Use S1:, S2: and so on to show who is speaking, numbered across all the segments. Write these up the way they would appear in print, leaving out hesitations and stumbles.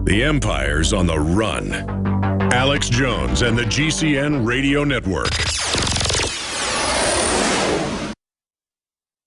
S1: The Empire's on the run. Alex Jones and the GCN Radio Network.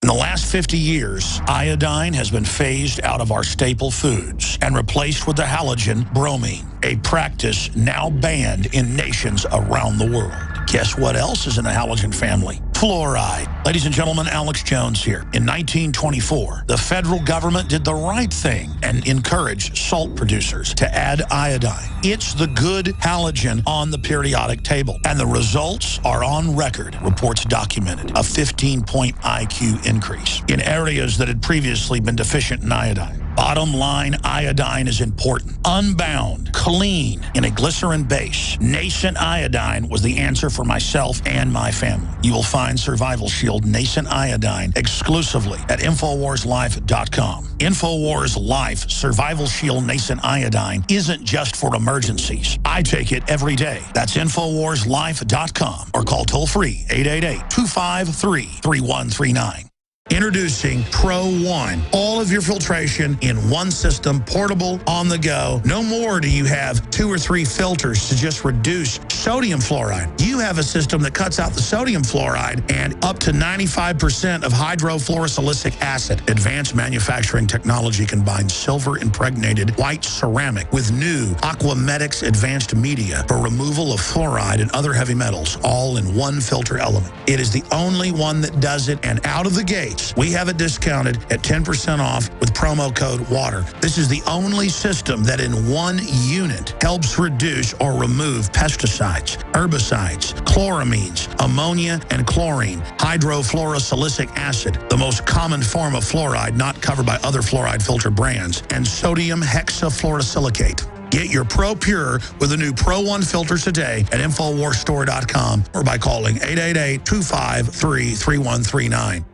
S2: In the last 50 years, iodine has been phased out of our staple foods and replaced with the halogen bromine, a practice now banned in nations around the world. Guess what else is in the halogen family? Fluoride. Ladies and gentlemen, Alex Jones here. In 1924, the federal government did the right thing and encouraged salt producers to add iodine. It's the good halogen on the periodic table, and the results are on record. Reports documented a 15-point IQ increase in areas that had previously been deficient in iodine. Bottom line, iodine is important. Unbound, clean, in a glycerin base. Nascent iodine was the answer for myself and my family. You will find Survival Shield Nascent Iodine exclusively at InfoWarsLife.com. InfoWars Life Survival Shield Nascent Iodine isn't just for emergencies. I take it every day. That's InfoWarsLife.com or call toll-free 888-253-3139. Introducing Pro One. All of your filtration in one system, portable, on the go. No more do you have 2 or 3 filters to just reduce sodium fluoride. You have a system that cuts out the sodium fluoride and up to 95% of hydrofluorosilicic acid. Advanced manufacturing technology combines silver-impregnated white ceramic with new Aquamedics advanced media for removal of fluoride and other heavy metals, all in one filter element. It is the only one that does it, and out of the gate, we have it discounted at 10% off with promo code WATER. This is the only system that in one unit helps reduce or remove pesticides, herbicides, chloramines, ammonia, and chlorine, hydrofluorosilicic acid, the most common form of fluoride not covered by other fluoride filter brands, and sodium hexafluorosilicate. Get your Pro Pure with the new Pro One filters today at InfoWarsStore.com or by calling 888-253-3139.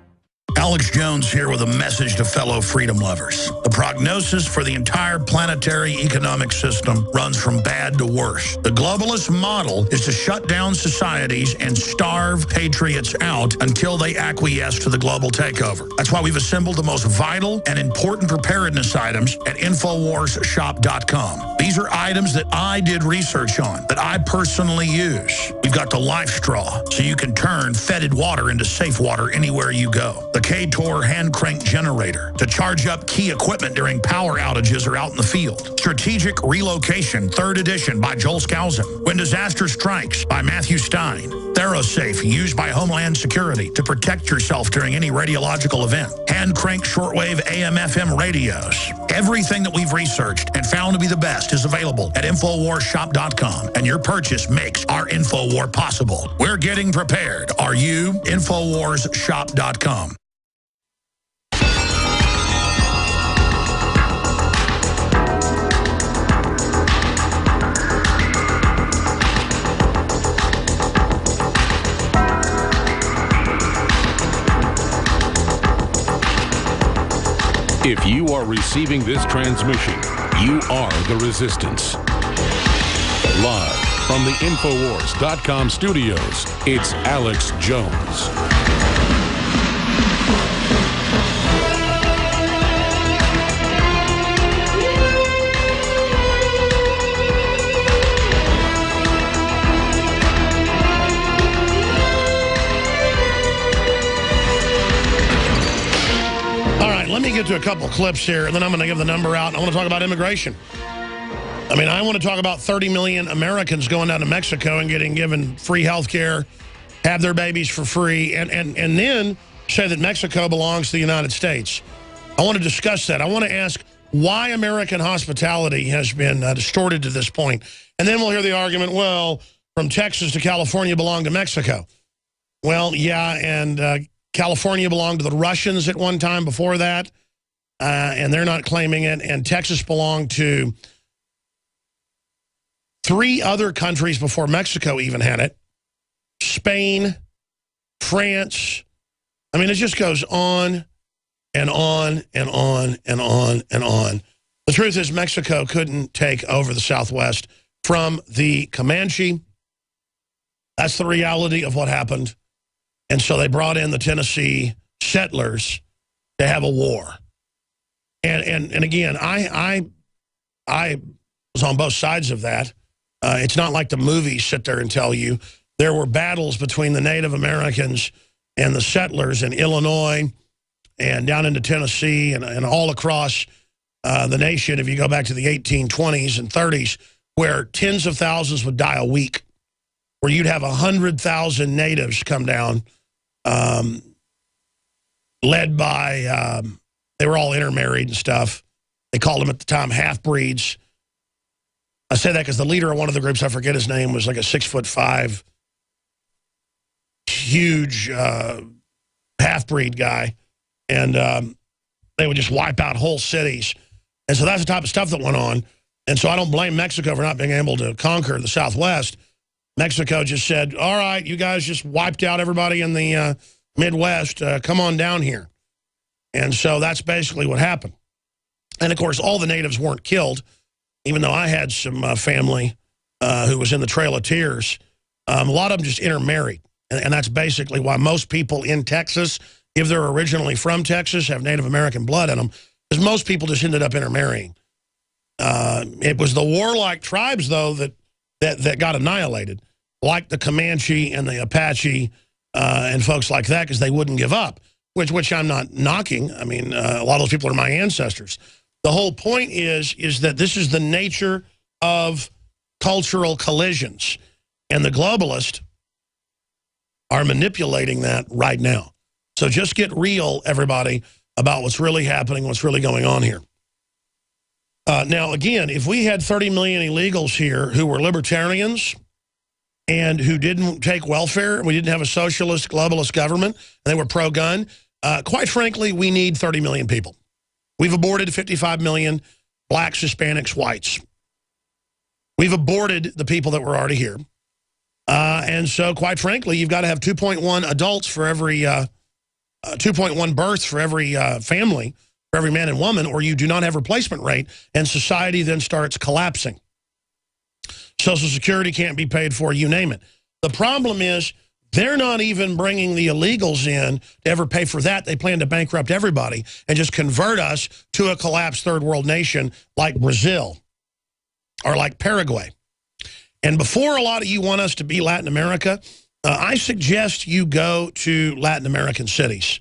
S2: Alex Jones here with a message to fellow freedom lovers. The prognosis for the entire planetary economic system runs from bad to worse. The globalist model is to shut down societies and starve patriots out until they acquiesce to the global takeover. That's why we've assembled the most vital and important preparedness items at InfoWarsShop.com. These are items that I did research on, that I personally use. We've got the Life Straw, so you can turn fetid water into safe water anywhere you go. The K-Tor hand crank generator to charge up key equipment during power outages or out in the field. Strategic Relocation, 3rd edition by Joel Skousen. When Disaster Strikes by Matthew Stein. ThyroSafe, used by Homeland Security to protect yourself during any radiological event. Hand crank shortwave AM/FM radios. Everything that we've researched and found to be the best is available at InfoWarsShop.com, and your purchase makes our InfoWar possible. We're getting prepared. Are you? InfoWarsShop.com.
S1: If you are receiving this transmission, you are the resistance. Live from the Infowars.com studios, it's Alex Jones.
S2: Let me get to a couple clips here, and then I'm going to give the number out. I want to talk about immigration. I mean, I want to talk about 30 million Americans going down to Mexico and getting given free health care, have their babies for free, and then say that Mexico belongs to the United States. I want to discuss that. I want to ask why American hospitality has been distorted to this point. And then we'll hear the argument, well, from Texas to California belong to Mexico. Well, yeah, and California belonged to the Russians at one time before that, and they're not claiming it. And Texas belonged to 3 other countries before Mexico even had it. Spain, France. I mean, it just goes on and on and on and on and on. The truth is Mexico couldn't take over the Southwest from the Comanche. That's the reality of what happened. And so they brought in the Tennessee settlers to have a war. And again, I
S3: on both sides of that. It's not like the movies sit there and tell you. There were battles between the Native Americans and the settlers in Illinois and down into Tennessee and all across the nation, if you go back to the 1820s and 30s, where tens of thousands would die a week, where you'd have 100,000 natives come down, led by, they were all intermarried and stuff. They called them at the time half-breeds. I say that because the leader of one of the groups, I forget his name, was like a 6'5", huge half-breed guy. And they would just wipe out whole cities. And so that's the type of stuff that went on. And so I don't blame Mexico for not being able to conquer the Southwest. Mexico just said, all right, you guys just wiped out everybody in the Midwest. Come on down here. And so that's basically what happened. And, of course, all the natives weren't killed, even though I had some family who was in the Trail of Tears. A lot of them just intermarried. And that's basically why most people in Texas, if they're originally from Texas, have Native American blood in them, because most people just ended up intermarrying. It was the warlike tribes, though, that got annihilated, like the Comanche and the Apache and folks like that, because they wouldn't give up, which I'm not knocking. I mean, a lot of those people are my ancestors. The whole point is that this is the nature of cultural collisions, and the globalists are manipulating that right now. So just get real, everybody, about what's really happening, what's really going on here. Now, again, if we had 30 million illegals here who were libertarians and who didn't take welfare, and we didn't have a socialist, globalist government, and they were pro-gun, quite frankly, we need 30 million people. We've aborted 55 million blacks, Hispanics, whites. We've aborted the people that were already here. And so, quite frankly, you've got to have 2.1 adults for every 2.1 births for every family, for every man and woman, or you do not have replacement rate, and society then starts collapsing. Social Security can't be paid for, you name it. The problem is they're not even bringing the illegals in to ever pay for that. They plan to bankrupt everybody and just convert us to a collapsed third world nation like Brazil or like Paraguay. And before a lot of you want us to be Latin America, I suggest you go to Latin American cities.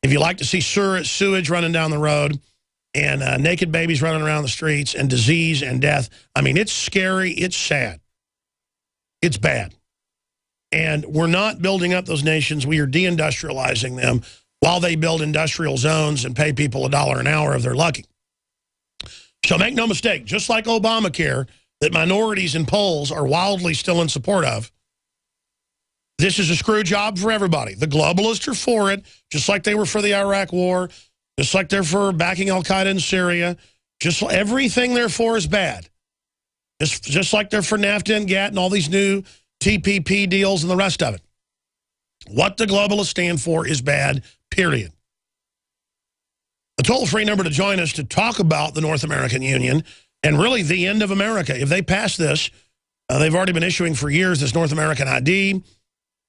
S3: If you like to see sewage running down the road and naked babies running around the streets and disease and death, I mean, it's scary, it's sad, it's bad. And we're not building up those nations. We are deindustrializing them while they build industrial zones and pay people $1 an hour if they're lucky. So make no mistake, just like Obamacare, that minorities and Poles are wildly still in support of, this is a screw job for everybody. The globalists are for it, just like they were for the Iraq War, just like they're for backing al-Qaeda in Syria. Just everything they're for is bad. Just like they're for NAFTA and GATT and all these new TPP deals and the rest of it. What the globalists stand for is bad, period. The toll-free number to join us to talk about the North American Union and really the end of America. If they pass this, they've already been issuing for years this North American ID,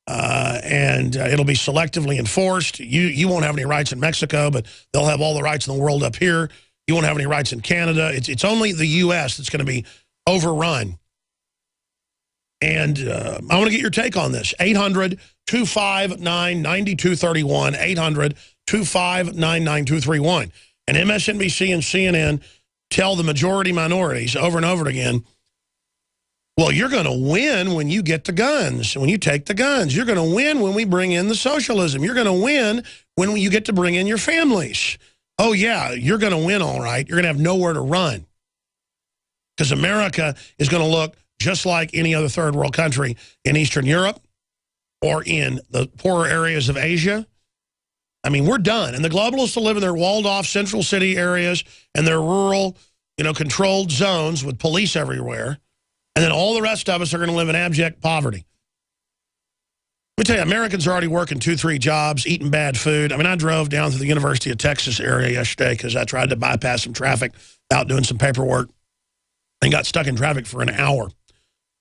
S3: and it'll be selectively enforced. You won't have any rights in Mexico, but they'll have all the rights in the world up here. You won't have any rights in Canada. It's only the U.S. that's going to be overrun. And I want to get your take on this. 800-259-9231. 800-259-9231. And MSNBC and CNN tell the majority minorities over and over again, well, you're going to win when you get the guns, when you take the guns. You're going to win when we bring in the socialism. You're going to win when you get to bring in your families. Oh, yeah, you're going to win, all right. You're going to have nowhere to run. Because America is going to look just like any other third world country in Eastern Europe or in the poorer areas of Asia. I mean, we're done. And the globalists will live in their walled-off central city areas and their rural, controlled zones with police everywhere. And then all the rest of us are going to live in abject poverty. Let me tell you, Americans are already working 2-3 jobs, eating bad food. I mean, I drove down to the University of Texas area yesterday because I tried to bypass some traffic out doing some paperwork and got stuck in traffic for an hour,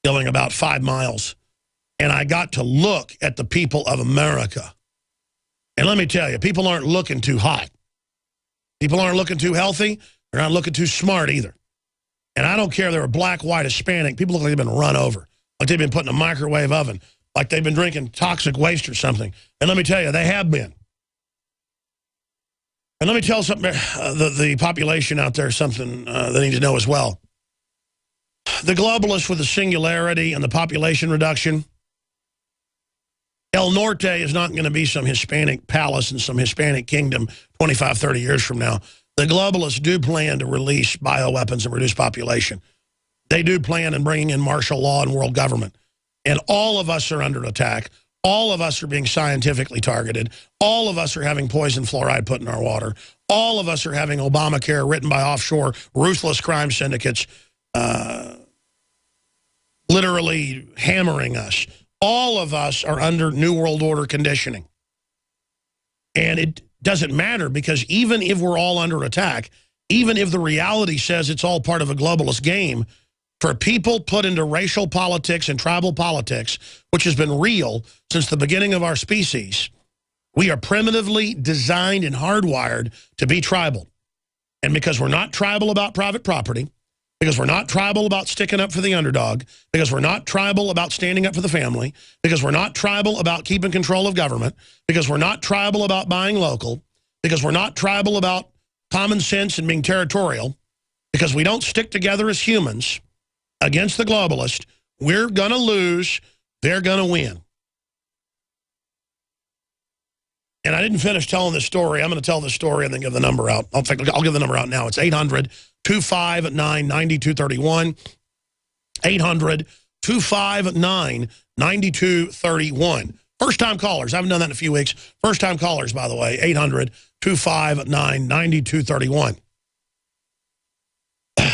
S3: going about 5 miles. And I got to look at the people of America. And let me tell you, people aren't looking too hot. People aren't looking too healthy. They're not looking too smart either. And I don't care if they were black, white, Hispanic. People look like they've been run over, like they've been put in a microwave oven, like they've been drinking toxic waste or something. And let me tell you, they have been. And let me tell something, the population out there, something they need to know as well. The globalists with the singularity and the population reduction, El Norte is not going to be some Hispanic palace in some Hispanic kingdom 25, 30 years from now. The globalists do plan to release bioweapons and reduce population. They do plan on bringing in martial law and world government. And all of us are under attack. All of us are being scientifically targeted. All of us are having poison fluoride put in our water. All of us are having Obamacare written by offshore ruthless crime syndicates literally hammering us. All of us are under New World Order conditioning. And it doesn't matter, because even if we're all under attack, even if the reality says it's all part of a globalist game, for people put into racial politics and tribal politics, which has been real since the beginning of our species, we are primitively designed and hardwired to be tribal. And because we're not tribal about private property, because we're not tribal about sticking up for the underdog, because we're not tribal about standing up for the family, because we're not tribal about keeping control of government, because we're not tribal about buying local, because we're not tribal about common sense and being territorial, because we don't stick together as humans against the globalist, we're going to lose, they're going to win. And I didn't finish telling this story. I'm going to tell this story and then give the number out. I'll give the number out now. It's 800-259-9231. 800-259-9231. First-time callers. I haven't done that in a few weeks. First-time callers, by the way. 800-259-9231.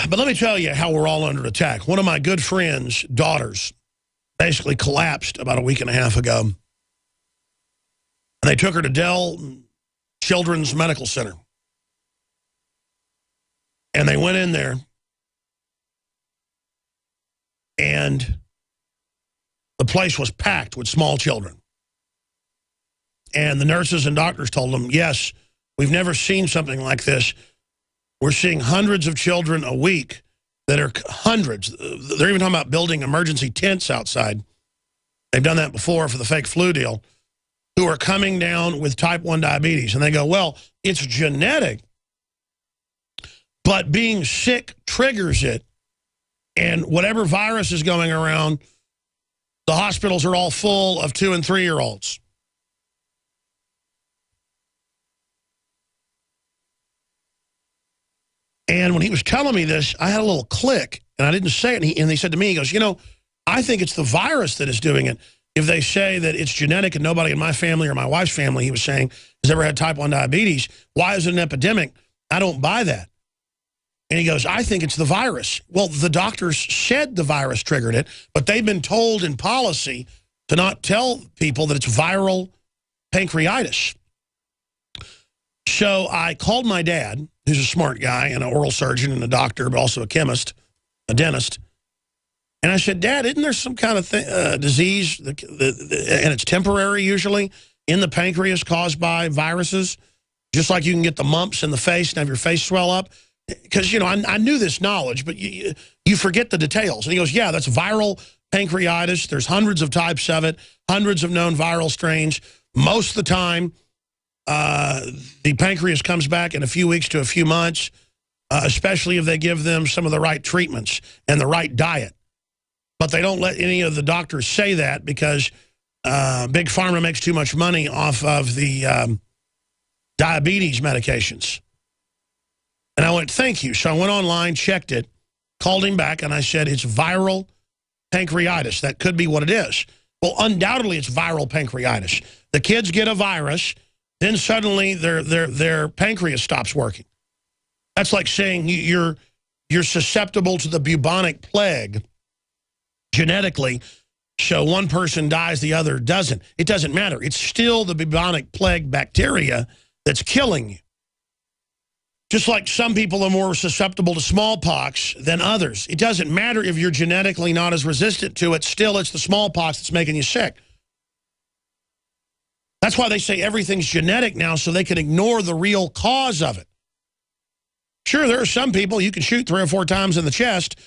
S3: But let me tell you how we're all under attack. One of my good friends' daughters basically collapsed about a week and a half ago. And they took her to Dell Children's Medical Center. And they went in there. And the place was packed with small children. And the nurses and doctors told them, yes, we've never seen something like this. We're seeing hundreds of children a week that are hundreds. They're even talking about building emergency tents outside. They've done that before for the fake flu deal, who are coming down with type 1 diabetes. And they go, well, it's genetic, but being sick triggers it. And whatever virus is going around, the hospitals are all full of 2- and 3-year-olds. And when he was telling me this, I had a little click, and I didn't say it. And he said to me, he goes, you know, I think it's the virus that is doing it. If they say that it's genetic and nobody in my family or my wife's family, he was saying, has ever had type 1 diabetes, why is it an epidemic? I don't buy that. And he goes, I think it's the virus. Well, the doctors said the virus triggered it, but they've been told in policy to not tell people that it's viral pancreatitis. So I called my dad, who's a smart guy and an oral surgeon and a doctor, but also a chemist, a dentist. And I said, Dad, isn't there some kind of disease, and it's temporary usually, in the pancreas caused by viruses? Just like you can get the mumps in the face and have your face swell up? Because, you know, I knew this knowledge, but you forget the details. And he goes, yeah, that's viral pancreatitis. There's hundreds of types of it, hundreds of known viral strains. Most of the time, the pancreas comes back in a few weeks to a few months, especially if they give them some of the right treatments and the right diet. But they don't let any of the doctors say that because Big Pharma makes too much money off of the diabetes medications. And I went, thank you. So I went online, checked it, called him back, and I said, it's viral pancreatitis. That could be what it is. Well, undoubtedly, it's viral pancreatitis. The kids get a virus, then suddenly their pancreas stops working. That's like saying you're susceptible to the bubonic plague genetically, so one person dies, the other doesn't. It doesn't matter. It's still the bubonic plague bacteria that's killing you. Just like some people are more susceptible to smallpox than others. It doesn't matter if you're genetically not as resistant to it. Still, it's the smallpox that's making you sick. That's why they say everything's genetic now, so they can ignore the real cause of it. Sure, there are some people you can shoot 3 or 4 times in the chest